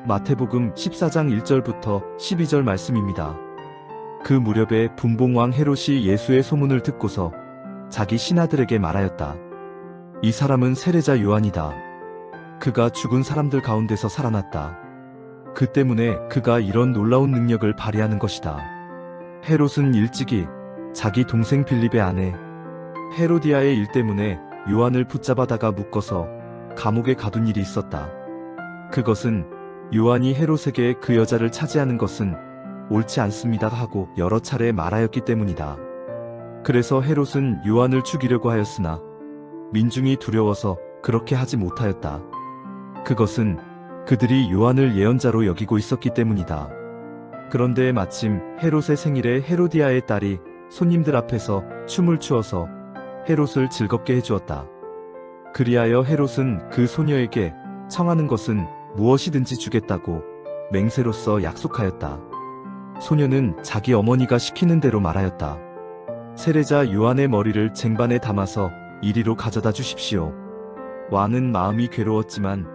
마태복음 14장 1절부터 12절 말씀입니다. 그 무렵에 분봉왕 헤롯이 예수의 소문을 듣고서 자기 신하들에게 말하였다. 이 사람은 세례자 요한이다. 그가 죽은 사람들 가운데서 살아났다. 그 때문에 그가 이런 놀라운 능력을 발휘하는 것이다. 헤롯은 일찍이 자기 동생 빌립의 아내 헤로디아의 일 때문에 요한을 붙잡아다가 묶어서 감옥에 가둔 일이 있었다. 그것은 요한이 헤롯에게 그 여자를 차지하는 것은 옳지 않습니다 하고 여러 차례 말하였기 때문이다. 그래서 헤롯은 요한을 죽이려고 하였으나 민중이 두려워서 그렇게 하지 못하였다. 그것은 그들이 요한을 예언자로 여기고 있었기 때문이다. 그런데 마침 헤롯의 생일에 헤로디아의 딸이 손님들 앞에서 춤을 추어서 헤롯을 즐겁게 해주었다. 그리하여 헤롯은 그 소녀에게 청하는 것은 무엇이든지 주겠다고 맹세로써 약속하였다. 소녀는 자기 어머니가 시키는 대로 말하였다. 세례자 요한의 머리를 쟁반에 담아서 이리로 가져다 주십시오. 왕은 마음이 괴로웠지만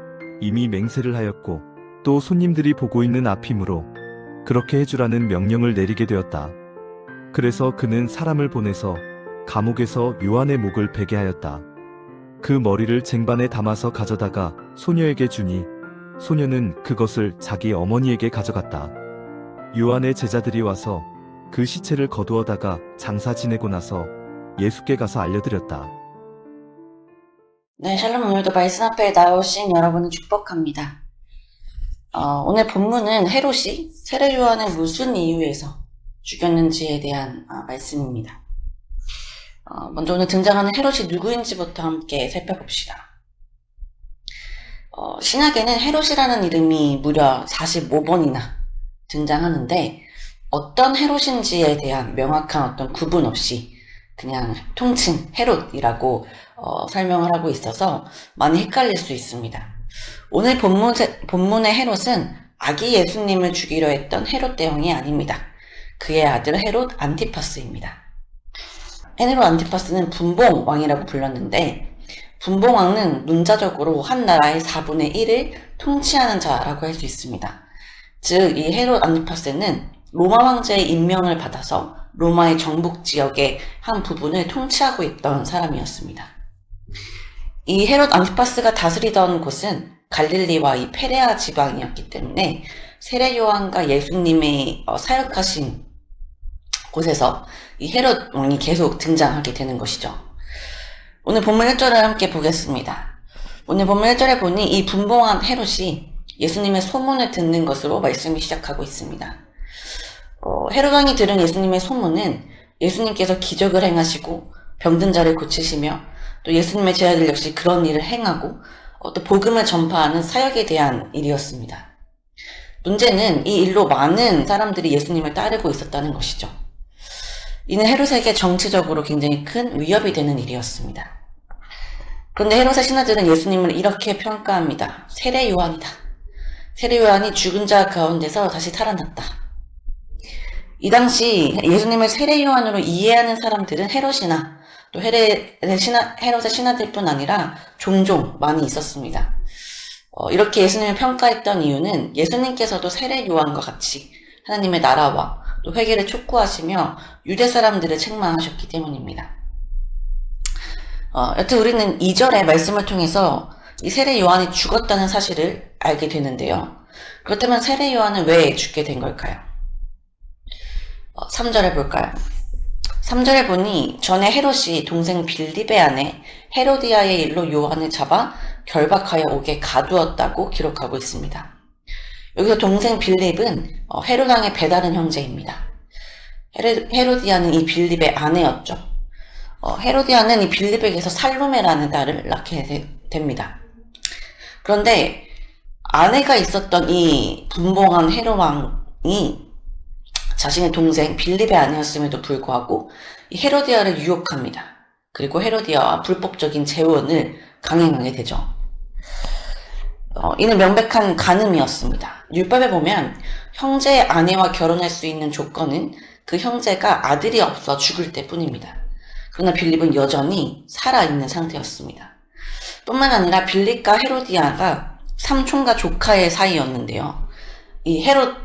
이미 맹세를 하였고 또 손님들이 보고 있는 앞이므로 그렇게 해주라는 명령을 내리게 되었다. 그래서 그는 사람을 보내서 감옥에서 요한의 목을 베게 하였다. 그 머리를 쟁반에 담아서 가져다가 소녀에게 주니 소녀는 그것을 자기 어머니에게 가져갔다. 요한의 제자들이 와서 그 시체를 거두어다가 장사 지내고 나서 예수께 가서 알려드렸다. 네, 샬롬. 오늘도 말씀 앞에 나오신 여러분을 축복합니다. 오늘 본문은 헤롯이 세례 요한을 무슨 이유에서 죽였는지에 대한 말씀입니다. 먼저 오늘 등장하는 헤롯이 누구인지부터 함께 살펴봅시다. 신약에는 헤롯이라는 이름이 무려 45번이나 등장하는데 어떤 헤롯인지에 대한 명확한 어떤 구분 없이 그냥 통칭 헤롯이라고 설명을 하고 있어서 많이 헷갈릴 수 있습니다. 오늘 본문의 헤롯은 아기 예수님을 죽이려 했던 헤롯 대왕이 아닙니다. 그의 아들 헤롯 안티파스입니다. 헤롯 안티파스는 분봉왕이라고 불렸는데 분봉왕은 문자적으로 한 나라의 4분의 1을 통치하는 자라고 할 수 있습니다. 즉, 이 헤롯 안티파스는 로마 황제의 임명을 받아서 로마의 정복 지역의 한 부분을 통치하고 있던 사람이었습니다. 이 헤롯 안티파스가 다스리던 곳은 갈릴리와 이 페레아 지방이었기 때문에 세례 요한과 예수님의 사역하신 곳에서 이 헤롯 왕이 계속 등장하게 되는 것이죠. 오늘 본문 1절을 함께 보겠습니다. 오늘 본문 1절에 보니 이 분봉한 헤롯이 예수님의 소문을 듣는 것으로 말씀이 시작하고 있습니다. 헤롯 왕이 들은 예수님의 소문은 예수님께서 기적을 행하시고 병든 자를 고치시며 또 예수님의 제자들 역시 그런 일을 행하고 또 복음을 전파하는 사역에 대한 일이었습니다. 문제는 이 일로 많은 사람들이 예수님을 따르고 있었다는 것이죠. 이는 헤롯에게 정치적으로 굉장히 큰 위협이 되는 일이었습니다. 그런데 헤롯의 신하들은 예수님을 이렇게 평가합니다. 세례 요한이다. 세례 요한이 죽은 자 가운데서 다시 살아났다. 이 당시 예수님을 세례 요한으로 이해하는 사람들은 헤롯이나 또 헤롯의 신하들뿐 아니라 종종 많이 있었습니다. 이렇게 예수님을 평가했던 이유는 예수님께서도 세례 요한과 같이 하나님의 나라와 또 회개를 촉구하시며 유대 사람들을 책망하셨기 때문입니다. 여튼 우리는 2절의 말씀을 통해서 이 세례 요한이 죽었다는 사실을 알게 되는데요. 그렇다면 세례 요한은 왜 죽게 된 걸까요? 3절에 볼까요? 3절에 보니 전에 헤롯이 동생 빌립의 아내 헤로디아의 일로 요한을 잡아 결박하여 옥에 가두었다고 기록하고 있습니다. 여기서 동생 빌립은 헤롯 왕의 배다른 형제입니다. 헤로디아는 이 빌립의 아내였죠. 헤로디아는 이 빌립에게서 살로메라는 딸을 낳게 됩니다. 그런데 아내가 있었던 이 분봉한 헤롯 왕이 자신의 동생 빌립의 아내였음에도 불구하고 이 헤로디아를 유혹합니다. 그리고 헤로디아와 불법적인 재혼을 강행하게 되죠. 이는 명백한 간음이었습니다. 율법에 보면 형제의 아내와 결혼할 수 있는 조건은 그 형제가 아들이 없어 죽을 때뿐입니다. 그러나 빌립은 여전히 살아있는 상태였습니다. 뿐만 아니라 빌립과 헤로디아가 삼촌과 조카의 사이였는데요. 이 헤롯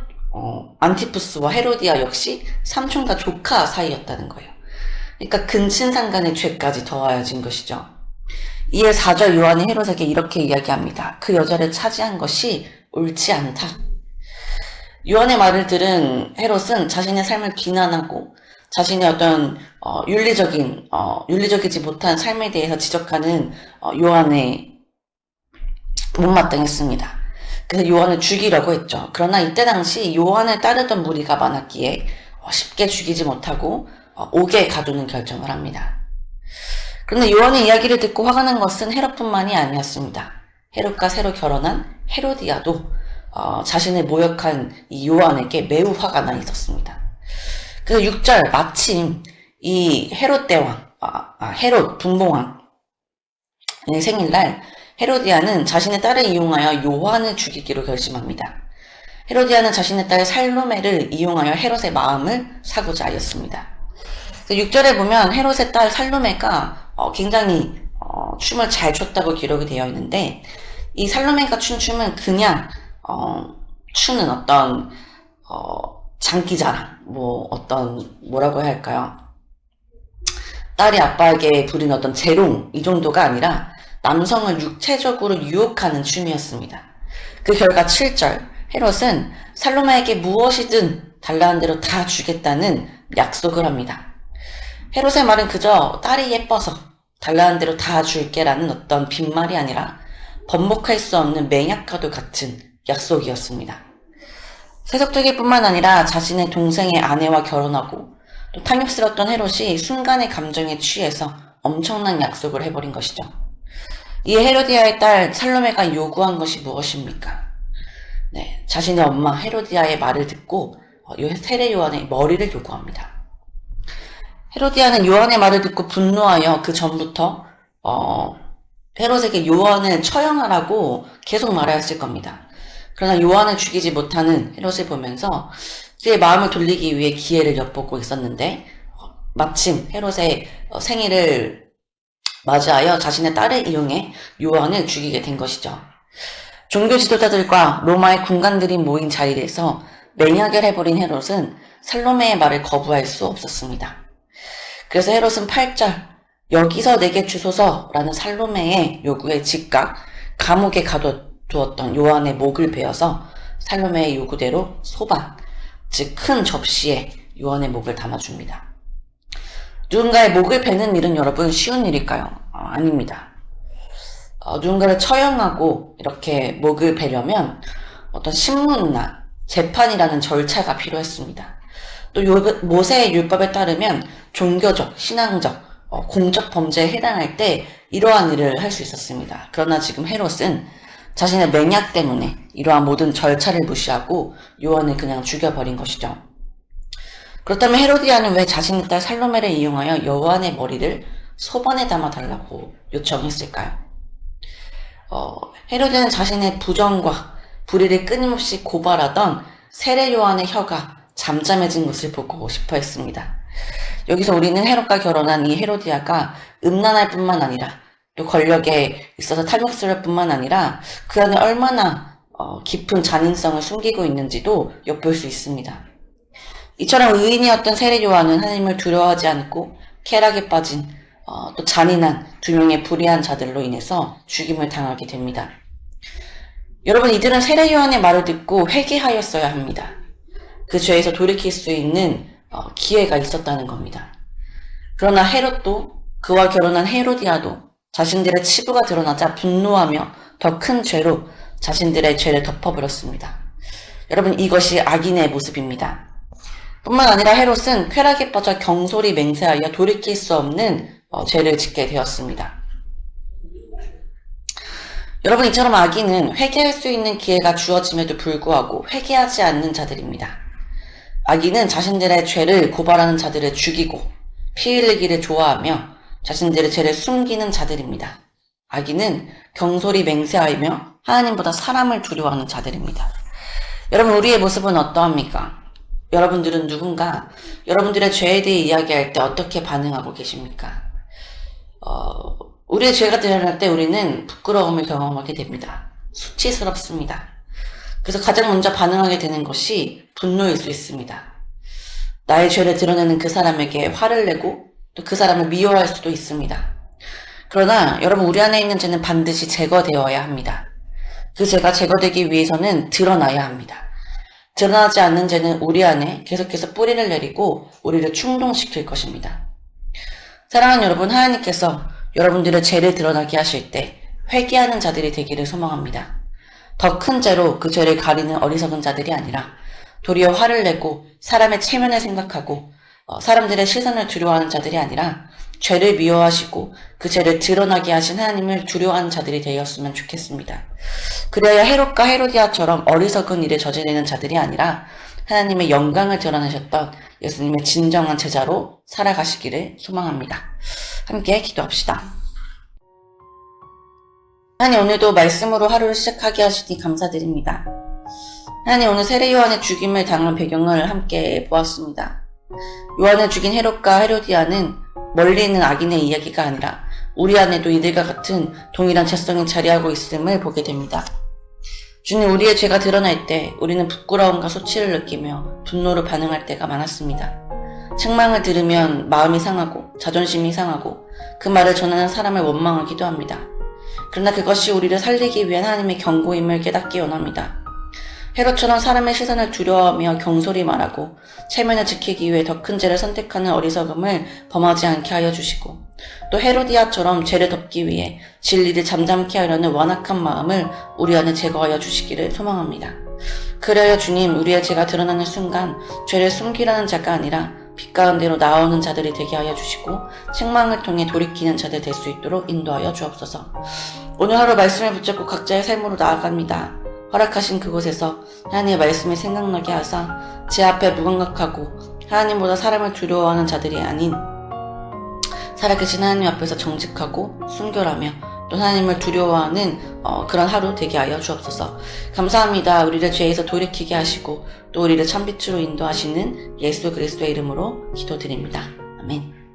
안티푸스와 헤로디아 역시 삼촌과 조카 사이였다는 거예요. 그러니까 근친상 간의 죄까지 더하여진 것이죠. 이에 4절 요한이 헤롯에게 이렇게 이야기합니다. 그 여자를 차지한 것이 옳지 않다. 요한의 말을 들은 헤롯은 자신의 삶을 비난하고 자신의 어떤 윤리적이지 못한 삶에 대해서 지적하는 요한에 못마땅했습니다. 그래서 요한을 죽이려고 했죠. 그러나 이때 당시 요한을 따르던 무리가 많았기에 쉽게 죽이지 못하고 옥에 가두는 결정을 합니다. 그런데 요한의 이야기를 듣고 화가 난 것은 헤롯뿐만이 아니었습니다. 헤롯과 새로 결혼한 헤로디아도 자신을 모욕한 이 요한에게 매우 화가 나 있었습니다. 그래서 6절 마침 이 헤롯 대왕, 헤롯 분봉왕의 생일날 헤로디아는 자신의 딸을 이용하여 요한을 죽이기로 결심합니다. 헤로디아는 자신의 딸 살로메를 이용하여 헤롯의 마음을 사고자 하였습니다. 6절에 보면 헤롯의 딸 살로메가 굉장히 춤을 잘 췄다고 기록이 되어 있는데 이 살로메가 춘 춤은 그냥 추는 어떤 장기자랑 뭐라고 해야 할까요? 딸이 아빠에게 부린 어떤 재롱 이 정도가 아니라 남성을 육체적으로 유혹하는 춤이었습니다. 그 결과 7절 헤롯은 살로메에게 무엇이든 달라는 대로 다 주겠다는 약속을 합니다. 헤롯의 말은 그저 딸이 예뻐서 달라는 대로 다 줄게라는 어떤 빈말이 아니라 번복할 수 없는 맹약과도 같은 약속이었습니다. 세속적일 뿐만 아니라 자신의 동생의 아내와 결혼하고 또 탐욕스러웠던 헤롯이 순간의 감정에 취해서 엄청난 약속을 해버린 것이죠. 이에 헤로디아의 딸 살로메가 요구한 것이 무엇입니까? 네, 자신의 엄마 헤로디아의 말을 듣고 세례 요한의 머리를 요구합니다. 헤로디아는 요한의 말을 듣고 분노하여 그 전부터 헤롯에게 요한을 처형하라고 계속 말하였을 겁니다. 그러나 요한을 죽이지 못하는 헤롯을 보면서 그의 마음을 돌리기 위해 기회를 엿보고 있었는데 마침 헤롯의 생일을 맞이하여 자신의 딸을 이용해 요한을 죽이게 된 것이죠. 종교 지도자들과 로마의 군관들이 모인 자리에서 맹약을 해버린 헤롯은 살로메의 말을 거부할 수 없었습니다. 그래서 헤롯은 8절 여기서 내게 주소서라는 살로메의 요구에 즉각 감옥에 가둬두었던 요한의 목을 베어서 살로메의 요구대로 소반, 즉 큰 접시에 요한의 목을 담아줍니다. 누군가의 목을 베는 일은 여러분 쉬운 일일까요? 아닙니다. 누군가를 처형하고 이렇게 목을 베려면 어떤 신문이나 재판이라는 절차가 필요했습니다. 또 모세의 율법에 따르면 종교적, 신앙적, 공적 범죄에 해당할 때 이러한 일을 할 수 있었습니다. 그러나 지금 헤롯은 자신의 맹약 때문에 이러한 모든 절차를 무시하고 요한을 그냥 죽여버린 것이죠. 그렇다면 헤로디아는 왜 자신의 딸 살로메를 이용하여 요한의 머리를 소반에 담아달라고 요청했을까요? 헤로디아는 자신의 부정과 불의를 끊임없이 고발하던 세례 요한의 혀가 잠잠해진 것을 보고 싶어 했습니다. 여기서 우리는 헤롯과 결혼한 이 헤로디아가 음란할 뿐만 아니라 또 권력에 있어서 탐욕스러울 뿐만 아니라 그 안에 얼마나 깊은 잔인성을 숨기고 있는지도 엿볼 수 있습니다. 이처럼 의인이었던 세례 요한은 하나님을 두려워하지 않고 쾌락에 빠진 또 잔인한 두 명의 불의한 자들로 인해서 죽임을 당하게 됩니다. 여러분, 이들은 세례 요한의 말을 듣고 회개하였어야 합니다. 그 죄에서 돌이킬 수 있는 기회가 있었다는 겁니다. 그러나 헤롯도 그와 결혼한 헤로디아도 자신들의 치부가 드러나자 분노하며 더 큰 죄로 자신들의 죄를 덮어버렸습니다. 여러분, 이것이 악인의 모습입니다. 뿐만 아니라 헤롯은 쾌락에 빠져 경솔히 맹세하여 돌이킬 수 없는 죄를 짓게 되었습니다. 여러분, 이처럼 악인은 회개할 수 있는 기회가 주어짐에도 불구하고 회개하지 않는 자들입니다. 악인은 자신들의 죄를 고발하는 자들을 죽이고 피 흘리기를 좋아하며 자신들의 죄를 숨기는 자들입니다. 악인은 경솔히 맹세하며 하나님보다 사람을 두려워하는 자들입니다. 여러분, 우리의 모습은 어떠합니까? 여러분들은 누군가 여러분들의 죄에 대해 이야기할 때 어떻게 반응하고 계십니까? 우리의 죄가 드러날 때 우리는 부끄러움을 경험하게 됩니다. 수치스럽습니다. 그래서 가장 먼저 반응하게 되는 것이 분노일 수 있습니다. 나의 죄를 드러내는 그 사람에게 화를 내고 또 그 사람을 미워할 수도 있습니다. 그러나 여러분, 우리 안에 있는 죄는 반드시 제거되어야 합니다. 그 죄가 제거되기 위해서는 드러나야 합니다. 드러나지 않는 죄는 우리 안에 계속해서 뿌리를 내리고 우리를 충동시킬 것입니다. 사랑하는 여러분, 하나님께서 여러분들의 죄를 드러나게 하실 때 회개하는 자들이 되기를 소망합니다. 더 큰 죄로 그 죄를 가리는 어리석은 자들이 아니라 도리어 화를 내고 사람의 체면을 생각하고 사람들의 시선을 두려워하는 자들이 아니라 죄를 미워하시고 그 죄를 드러나게 하신 하나님을 두려워하는 자들이 되었으면 좋겠습니다. 그래야 헤롯과 헤로디아처럼 어리석은 일을 저지르는 자들이 아니라 하나님의 영광을 드러내셨던 예수님의 진정한 제자로 살아가시기를 소망합니다. 함께 기도합시다. 하나님, 오늘도 말씀으로 하루를 시작하게 하시니 감사드립니다. 하나님, 오늘 세례 요한의 죽임을 당한 배경을 함께 보았습니다. 요한을 죽인 헤롯과 헤로디아는 멀리 있는 악인의 이야기가 아니라 우리 안에도 이들과 같은 동일한 죄성이 자리하고 있음을 보게 됩니다. 주님, 우리의 죄가 드러날 때 우리는 부끄러움과 소치를 느끼며 분노로 반응할 때가 많았습니다. 책망을 들으면 마음이 상하고 자존심이 상하고 그 말을 전하는 사람을 원망하기도 합니다. 그러나 그것이 우리를 살리기 위한 하나님의 경고임을 깨닫기 원합니다. 헤롯처럼 사람의 시선을 두려워하며 경솔히 말하고 체면을 지키기 위해 더 큰 죄를 선택하는 어리석음을 범하지 않게 하여 주시고, 또 헤로디아처럼 죄를 덮기 위해 진리를 잠잠케 하려는 완악한 마음을 우리 안에 제거하여 주시기를 소망합니다. 그래야 주님, 우리의 죄가 드러나는 순간 죄를 숨기라는 자가 아니라 빛 가운데로 나오는 자들이 되게 하여 주시고 책망을 통해 돌이키는 자들 될 수 있도록 인도하여 주옵소서. 오늘 하루 말씀을 붙잡고 각자의 삶으로 나아갑니다. 허락하신 그곳에서 하나님의 말씀이 생각나게 하사 제 앞에 무감각하고 하나님보다 사람을 두려워하는 자들이 아닌 살아계신 하나님 앞에서 정직하고 순결하며 또 하나님을 두려워하는 그런 하루 되게 하여 주옵소서. 감사합니다. 우리를 죄에서 돌이키게 하시고 또 우리를 참빛으로 인도하시는 예수 그리스도의 이름으로 기도드립니다. 아멘.